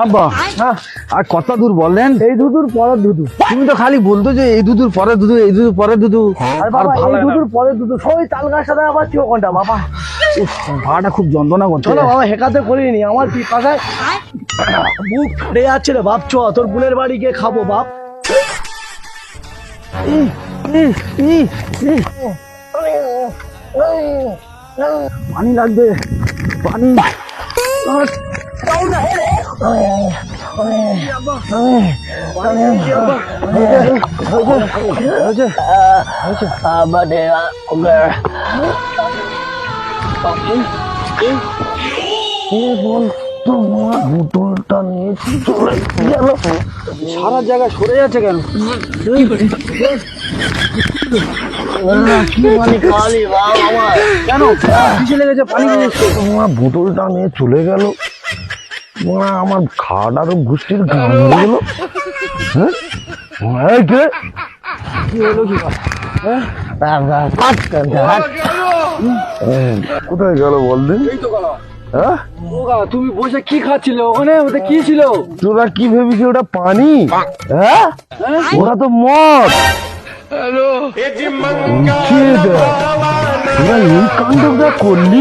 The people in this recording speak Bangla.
আব্বা আর কত দূর বললেন? এই দুধুর পরের দুধু। তুমি তো খালি বলতো যে এই দুধুর পরে দুধু, এই দুধুর পরে দুধু। আর বাবা এই দুধুর পরের দুধু সই তাল গাছ সাথে আবার চিও কোনটা বাবা। ভাড়াটা খুব যন্ত্রণা করছে। চলো বাবা হেকাতে করিনি আমার পাশায় বুক ফেটে যাচ্ছে রে বাপ। চ তোর বোনের বাড়ি গিয়ে খাবো বাপ। পানি লাগবে, পানি। বোতলটা নিয়ে চলে গেল। সারা জায়গায় সরে যাচ্ছে কেন? কেন কিসে লেগেছে? পানি তোমার বোতলটা নিয়ে চলে গেল। আমার খাওয়াটারও গোষ্ঠীর গান হয়ে গেল। কি হলো? কি কোথায় গেল বলদিন? এই তো গেল। হ্যাঁ তুমি বসে কি খাচ্ছিলে ওখানে? ওটা কি ছিল? তোরা কি ভেবেছি ওটা পানি? হ্যাঁ ওরা তো মদ। তোরা এই কাণ্ডটা করলি?